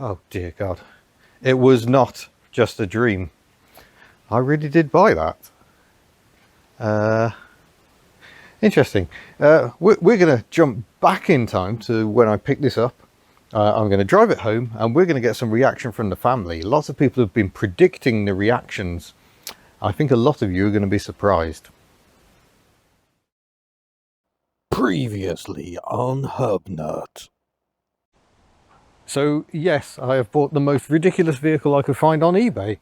Oh dear God. It was not just a dream. I really did buy that. Interesting. We're going to jump back in time to when I picked this up. I'm going to drive it home and we're going to get some reaction from the family. Lots of people have been predicting the reactions. I think a lot of you are going to be surprised. Previously on Hubnut. So yes, I have bought the most ridiculous vehicle I could find on eBay.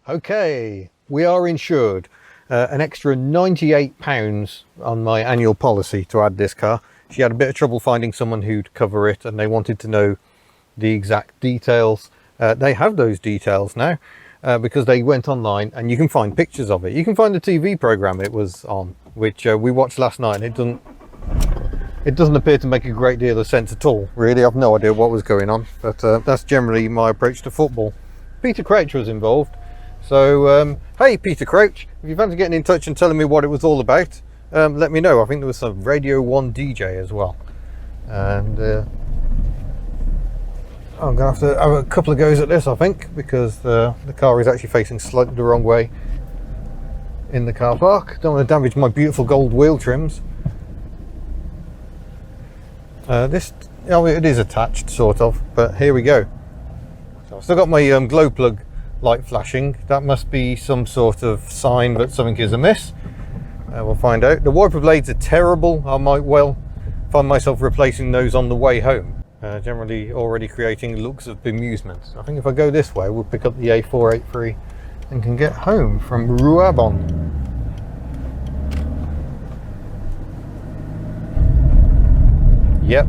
Okay, we are insured. An extra £98 on my annual policy to add this car. She had a bit of trouble finding someone who'd cover it and they wanted to know the exact details. They have those details now because they went online and you can find pictures of it. You can find the TV program it was on, which we watched last night, and it doesn't appear to make a great deal of sense at all. Really, I've no idea what was going on, but that's generally my approach to football. Peter Crouch was involved. So, hey Peter Crouch, if you fancy getting in touch and telling me what it was all about, let me know. I think there was some Radio 1 DJ as well. And I'm going to have to have a couple of goes at this, I think, because the car is actually facing slightly the wrong way in the car park. Don't want to damage my beautiful gold wheel trims. It is attached, sort of, but here we go. So I've still got my glow plug light flashing. That must be some sort of sign that something is amiss. We'll find out. The wiper blades are terrible. I might well find myself replacing those on the way home. Generally already creating looks of bemusement. I think if I go this way, we'll pick up the A483 and can get home from Ruabon. Yep,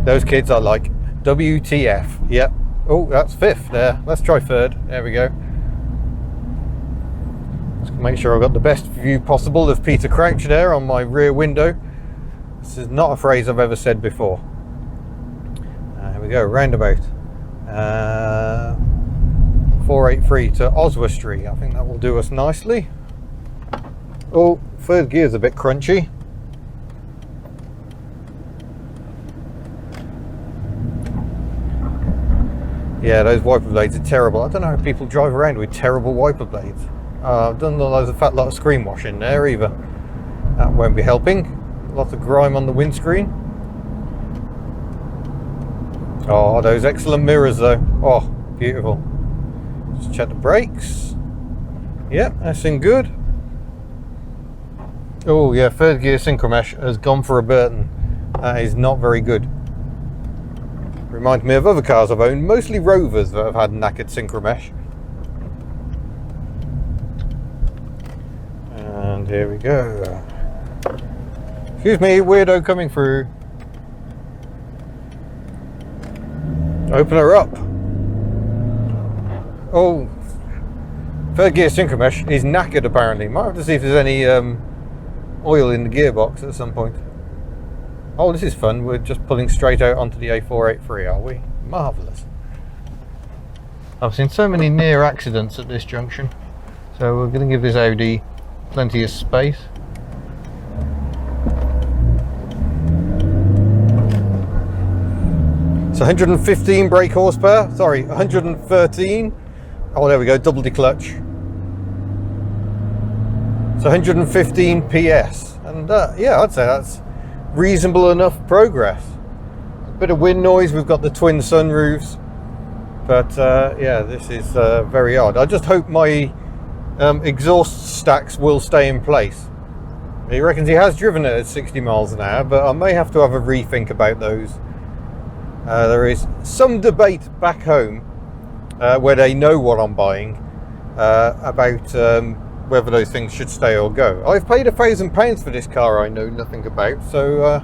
those kids are like WTF. Yep. Oh, that's fifth there. Let's try third. There we go. Let's make sure I've got the best view possible of Peter Crouch there on my rear window. This is not a phrase I've ever said before. Here we go, roundabout. 483 to Oswestry. I think that will do us nicely. Oh, third gear's a bit crunchy. Yeah, those wiper blades are terrible. I don't know how people drive around with terrible wiper blades. I've done a fat lot of screen washing there either. That won't be helping. Lots of grime on the windscreen. Oh, those excellent mirrors though. Oh, beautiful. Just check the brakes. Yep, that's in good. Oh yeah, third gear synchromesh has gone for a Burton. That is not very good. Reminds me of other cars I've owned, mostly Rovers that have had knackered synchromesh. And here we go. Excuse me, weirdo coming through. Open her up. Oh, third gear synchromesh is knackered apparently. Might have to see if there's any oil in the gearbox at some point. Oh, this is fun. We're just pulling straight out onto the A483, are we? Marvellous. I've seen so many near accidents at this junction. So we're going to give this Audi plenty of space. It's 115 brake horsepower. Sorry, 113. Oh, there we go. Double declutch. It's 115 PS. And yeah, I'd say that's reasonable enough progress. A bit of wind noise. We've got the twin sunroofs, but yeah, this is very odd. I just hope my exhaust stacks will stay in place. He reckons he has driven it at 60 miles an hour, but I may have to have a rethink about those. There is some debate back home where they know what I'm buying about whether those things should stay or go. I've paid £1,000 for this car I know nothing about, so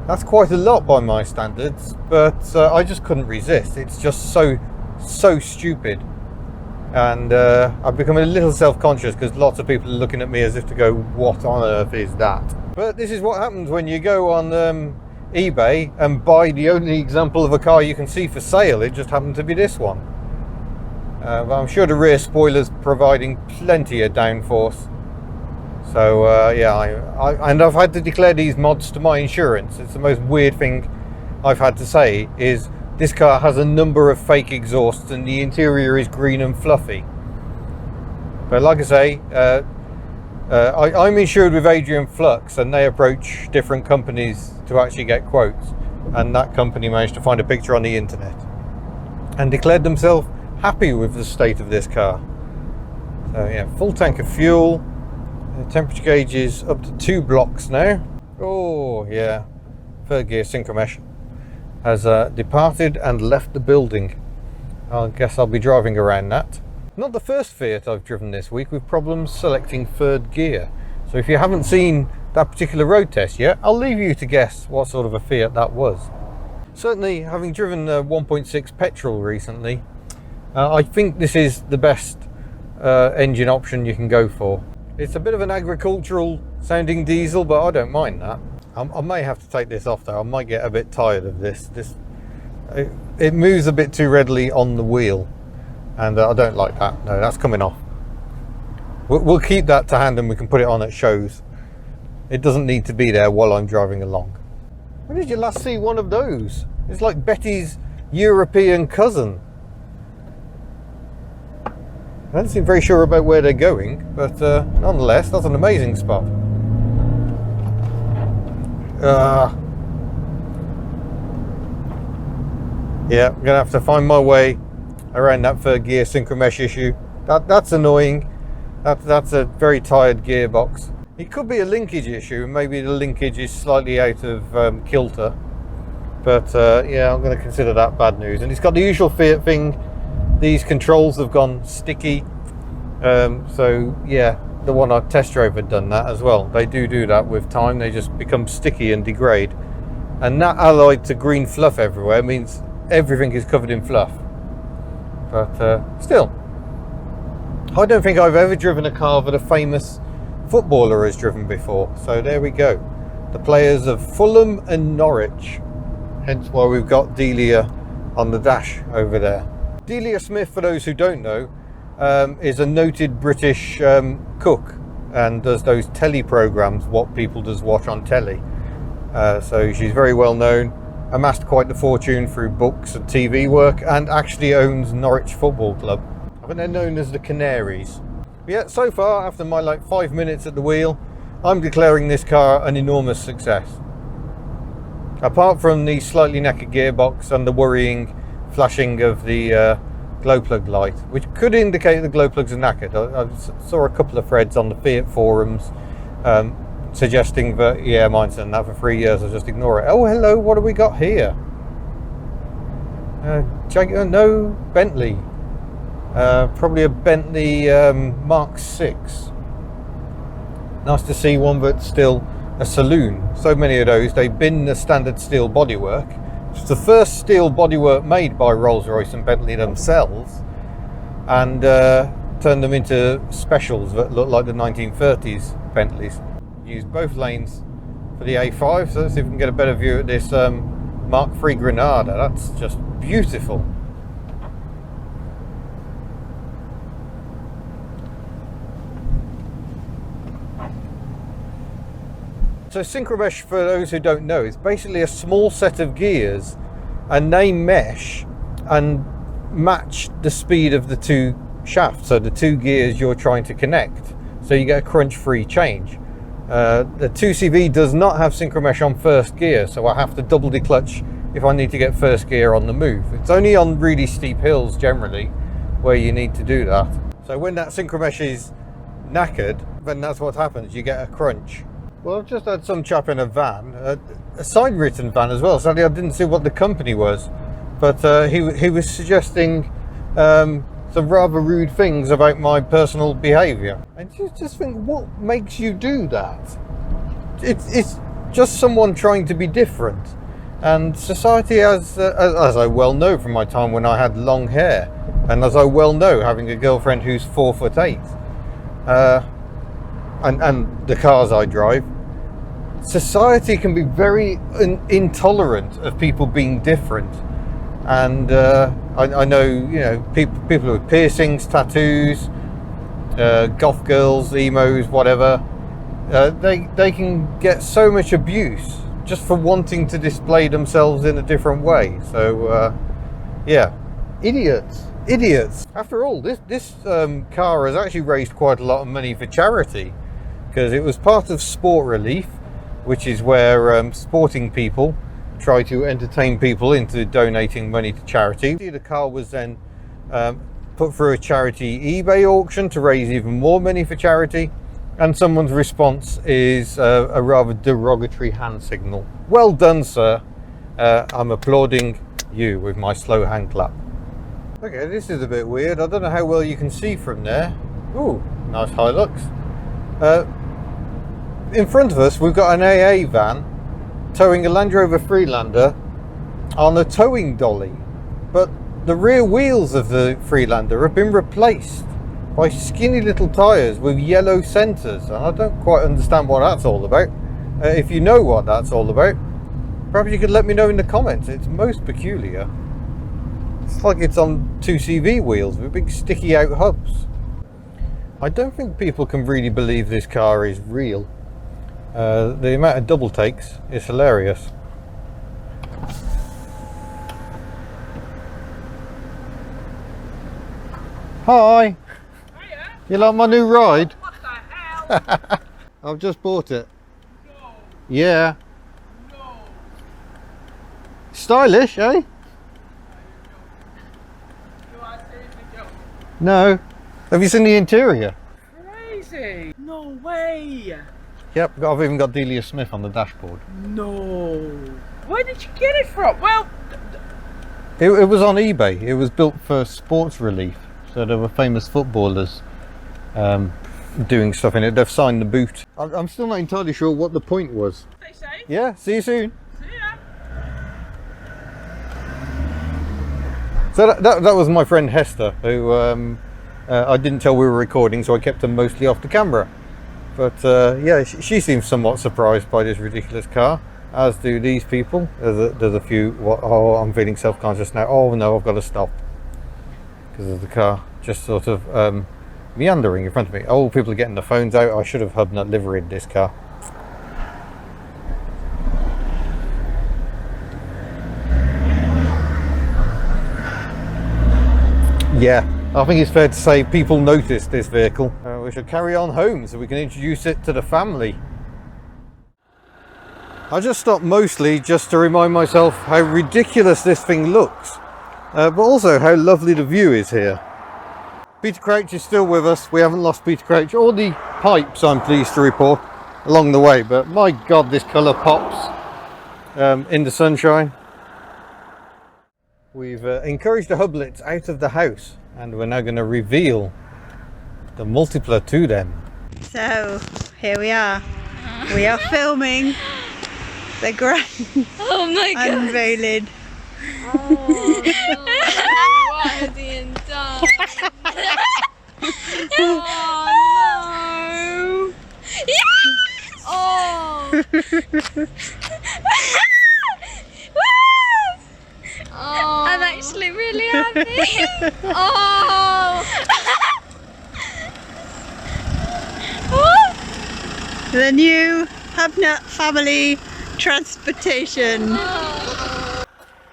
that's quite a lot by my standards, but I just couldn't resist. It's just so stupid, and I've become a little self-conscious because lots of people are looking at me as if to go, what on earth is that? But this is what happens when you go on eBay and buy the only example of a car you can see for sale. It just happened to be this one. But I'm sure the rear spoiler's providing plenty of downforce. So yeah, I've had to declare these mods to my insurance. It's the most weird thing I've had to say is, this car has a number of fake exhausts and the interior is green and fluffy. But like I say, I'm insured with Adrian Flux, and they approach different companies to actually get quotes, and that company managed to find a picture on the internet and declared themselves happy with the state of this car. So yeah, full tank of fuel, the temperature gauge is up to 2 blocks now. Oh yeah, third gear synchromesh has departed and left the building. I guess I'll be driving around that. Not the first Fiat I've driven this week with problems selecting third gear. So if you haven't seen that particular road test yet, I'll leave you to guess what sort of a Fiat that was. Certainly, having driven a 1.6 petrol recently, I think this is the best engine option you can go for. It's a bit of an agricultural sounding diesel, but I don't mind that. I may have to take this off though. I might get a bit tired of this. It moves a bit too readily on the wheel, and I don't like that. No, that's coming off. We'll keep that to hand and we can put it on at shows. It doesn't need to be there while I'm driving along. When did you last see one of those? It's like Betty's European cousin. I don't seem very sure about where they're going, but nonetheless, that's an amazing spot. Yeah, I'm gonna have to find my way around that third gear synchromesh issue. That's annoying. That's a very tired gearbox. It could be a linkage issue, and maybe the linkage is slightly out of kilter. But yeah, I'm going to consider that bad news. And it's got the usual Fiat thing. These controls have gone sticky. So yeah, the one I test drove had done that as well. They do that with time. They just become sticky and degrade. And that alloyed to green fluff everywhere means everything is covered in fluff. But still, I don't think I've ever driven a car that a famous footballer has driven before. So there we go. The players of Fulham and Norwich. Hence why we've got Delia on the dash over there. Delia Smith, for those who don't know, is a noted British cook and does those telly programs, what people does watch on telly. So she's very well known, amassed quite the fortune through books and TV work, and actually owns Norwich Football Club. I think they're known as the Canaries. But yeah, so far, after my like 5 minutes at the wheel, I'm declaring this car an enormous success. Apart from the slightly knackered gearbox and the worrying flashing of the glow plug light, which could indicate the glow plugs are knackered. I saw a couple of threads on the Fiat forums suggesting that, yeah, mine's done that for 3 years, I'll just ignore it. Oh, hello, what have we got here? No, Bentley. Probably a Bentley Mark 6. Nice to see one that's still a saloon. So many of those, they bin the standard steel bodywork. It's the first steel bodywork made by Rolls-Royce and Bentley themselves, and turned them into specials that look like the 1930s Bentleys. Use both lanes for the A5, so let's see if we can get a better view at this Mark III Granada. That's just beautiful. So synchromesh, for those who don't know, is basically a small set of gears, and they mesh and match the speed of the two shafts, so the two gears you're trying to connect, so you get a crunch-free change. The 2CV does not have synchromesh on first gear, so I have to double declutch if I need to get first gear on the move. It's only on really steep hills generally where you need to do that. So when that synchromesh is knackered, then that's what happens, you get a crunch. Well, I've just had some chap in a van, a side-written van as well. Sadly, I didn't see what the company was, but he was suggesting some rather rude things about my personal behaviour. And you just think, what makes you do that? It's just someone trying to be different. And society, as I well know from my time when I had long hair, and as I well know having a girlfriend who's 4'8", and the cars I drive, society can be very intolerant of people being different. And I know, you know, people with piercings, tattoos, goth girls, emos, whatever, they can get so much abuse just for wanting to display themselves in a different way. So yeah, idiots. After all, this car has actually raised quite a lot of money for charity, because it was part of Sport Relief, which is where sporting people try to entertain people into donating money to charity. The car was then put through a charity eBay auction to raise even more money for charity, and someone's response is a rather derogatory hand signal. Well done, sir. I'm applauding you with my slow hand clap. Okay, this is a bit weird. I don't know how well you can see from there. Ooh, nice Hilux. In front of us, we've got an AA van towing a Land Rover Freelander on a towing dolly, but the rear wheels of the Freelander have been replaced by skinny little tyres with yellow centres, and I don't quite understand what that's all about. If you know what that's all about, perhaps you could let me know in the comments. It's most peculiar. It's like it's on 2CV wheels with big sticky out hubs. I don't think people can really believe this car is real. The amount of double takes is hilarious. Hi! Hiya. You like my new ride? What the hell? I've just bought it. No, Yeah. no. Stylish, eh? You are seriously joking. No. Have you seen the interior? Crazy. No way. Yep, I've even got Delia Smith on the dashboard. No. Where did you get it from? Well, It was on eBay. It was built for Sports Relief. So there were famous footballers doing stuff in it. They've signed the boot. I'm still not entirely sure what the point was. stay safe. Yeah, see you soon. See ya. So that was my friend Hester, who I didn't tell we were recording, so I kept her mostly off the camera. But yeah, she seems somewhat surprised by this ridiculous car, as do these people. There's a few, oh, I'm feeling self-conscious now. Oh no, I've got to stop. Because of the car just sort of meandering in front of me. Oh, people are getting their phones out. I should have Hubnut liveried this car. Yeah, I think it's fair to say people noticed this vehicle. We should carry on home so we can introduce it to the family. I just stopped mostly just to remind myself how ridiculous this thing looks, but also how lovely the view is here. Peter Crouch is still with us. We haven't lost Peter Crouch or the pipes, I'm pleased to report, along the way, but my god, this colour pops in the sunshine. We've encouraged the Hublets out of the house, and we're now going to reveal the Multipla to them. So here we are. We are filming the grand Oh my god! unveiling. Oh no! What has Ian done? Oh no! Yes! Oh! Oh! I'm actually really happy. Oh! The new Hubnut family transportation.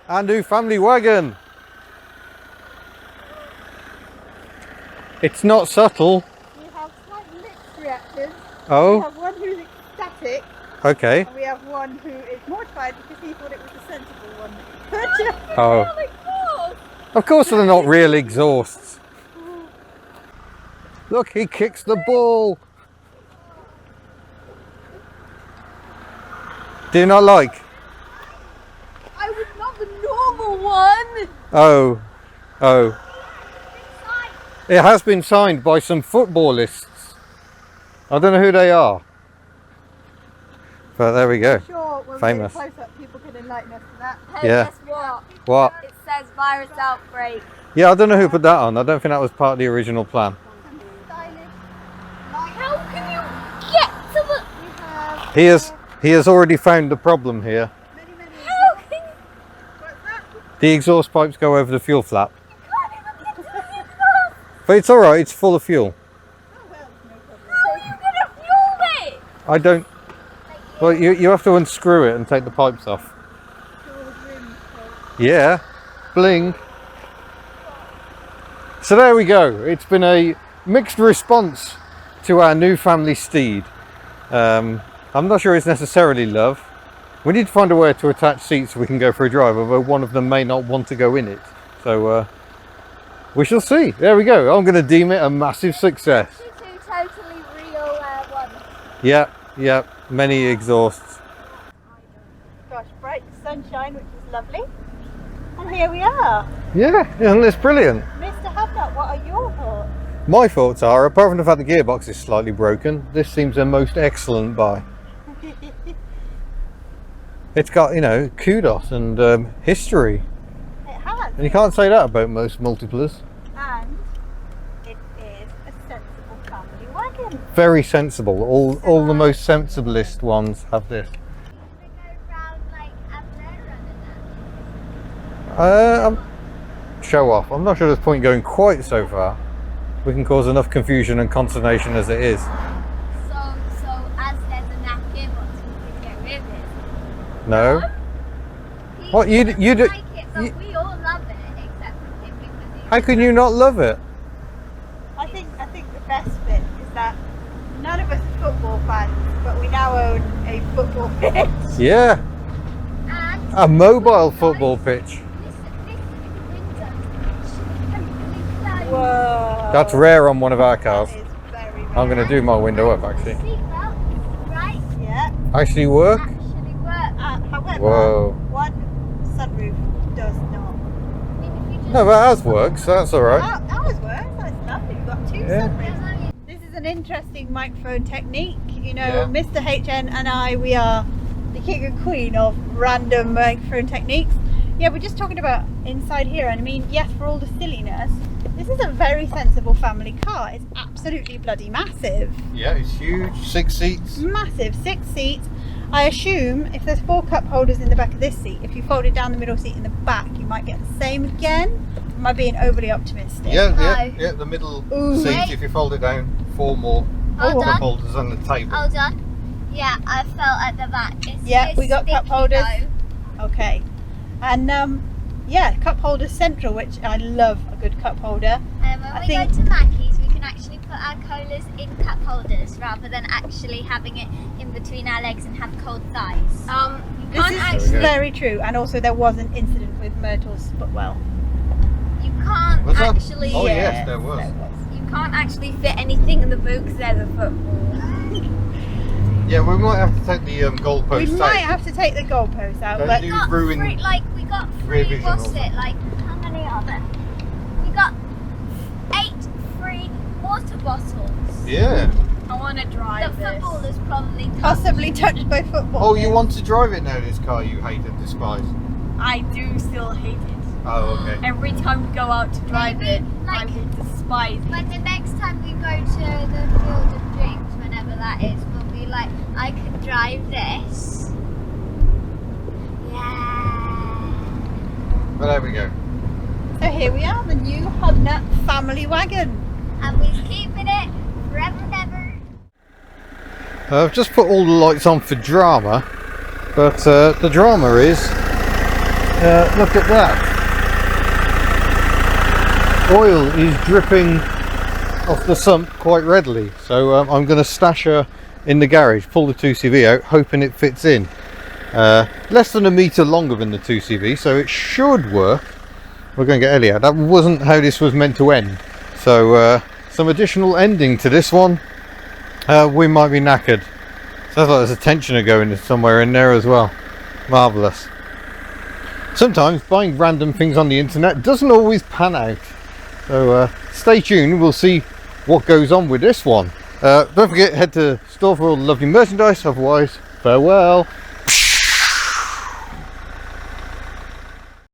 Our new family wagon. It's not subtle. We have slight mixed reactions. We Oh, have one who's ecstatic, okay. and we have one who is mortified because he thought it was a sensible one. Oh, Oh my god! of course they're not real exhausts. Look, he kicks the ball. Do you not like? I was not the normal one. Oh, oh. It has been signed by some footballists. I don't know who they are. But there we go. Sure, when Famous. we get close up, people can enlighten us to that. Hey, Yeah. guess what? What? It says virus outbreak. Yeah, I don't know who put that on. I don't think that was part of the original plan. How can you get to the? We have He has already found the problem here. many. How can you? What's that? The exhaust pipes go over the fuel flap. Can't even get to the exhaust. But it's alright, it's full of fuel. Oh well, no problem. How are you gonna fuel it? I don't... Well, you have to unscrew it and take the pipes off. Yeah, bling. So there we go. It's been a mixed response to our new family steed. I'm not sure it's necessarily love. We need to find a way to attach seats so we can go for a drive, although one of them may not want to go in it. So we shall see. There we go. I'm going to deem it a massive success. Two totally real ones. Yeah, many exhausts. Gosh, bright sunshine, which is lovely. And here we are. Yeah, isn't this brilliant? Mr. Hubnut, what are your thoughts? My thoughts are, apart from the fact the gearbox is slightly broken, this seems a most excellent buy. It's got, you know, kudos and history. It has. And you can't say that about most Multiplas. And it is a sensible family wagon. Very sensible. All the most sensiblest ones have this. We go round like a blade runner. Show off. I'm not sure there's point going quite so far. We can cause enough confusion and consternation as it is. So as there's a nap gearbox, we could get rid of it. No? What, He you doesn't do- like it, but you- we all love it except for him because he. How can you not love it? I think the best bit is that none of us are football fans, but we now own a football pitch. Yeah, And a mobile football pitch. listen, the window can really close. Whoa. That's rare on one of our cars. That is very rare. I'm going to do my window up actually. Seatbelt, right? Yeah. Actually work? Actually work. However, Whoa. one sunroof does not. I mean, if you just No, but ours works, so that's alright. Ours works. That's lovely. We've got two Yeah. sunroofs. This is an interesting microphone technique. You know, Yeah. Mr. HN and I, we are the king and queen of random microphone techniques. Yeah, we're just talking about inside here, and I mean, yes, for all the silliness, this is a very sensible family car. It's absolutely bloody massive. Yeah, it's huge. 6 seats. Massive, 6 seats. I assume if there's 4 cup holders in the back of this seat, if you folded down the middle seat in the back, you might get the same again. Am I being overly optimistic? Yeah, No. yeah, the middle Ooh. seat, Wait. if you fold it down, 4 more Hold cup on. holders on the table. Hold on. Yeah, I felt at the back. It's Yeah, it's we got cup sticky holders. though. Okay. And yeah, cup holder central, which I love a good cup holder. And I when we think- go to Mackey's, we can actually put our colas in cup holders rather than actually having it in between our legs and have cold thighs. You This can't is actually, very true. And also there was an incident with Myrtle's footwell. you can't Was that? actually, Oh, yes, there was. you can't actually fit anything in the boot because there's a football. Yeah, we might have to take the We goalpost might out. have to take the goalpost out, Don't but you- We got ruin three, we got rear three, vision what's also. it, like, how many are there? We got 8 free water bottles. Yeah. I want to The drive this. football is probably possibly touched by football. Oh, you want to drive it now, this car you hate and despise? I do still hate it. Oh, okay. Every time we go out to drive Maybe, it, I like- will despise it. But the next time we go to the Field of Dreams, whenever that is, we'll be like, I can drive this. Yeah. But there we go. So here we are, the new Hubnut family wagon. And we're keeping it forever and ever. I've just put all the lights on for drama, but the drama is, look at that. Oil is dripping off the sump quite readily, so I'm going to stash her in the garage, pull the 2CV out, hoping it fits in. Less than a metre longer than the 2CV, so it should work. We're going to get Ellie out. That wasn't how this was meant to end, so some additional ending to this one. We might be knackered. Sounds like there's a tensioner going somewhere in there as well. Marvellous. Sometimes buying random things on the internet doesn't always pan out. So stay tuned, we'll see what goes on with this one. Don't forget, head to store for all the lovely merchandise, otherwise, farewell.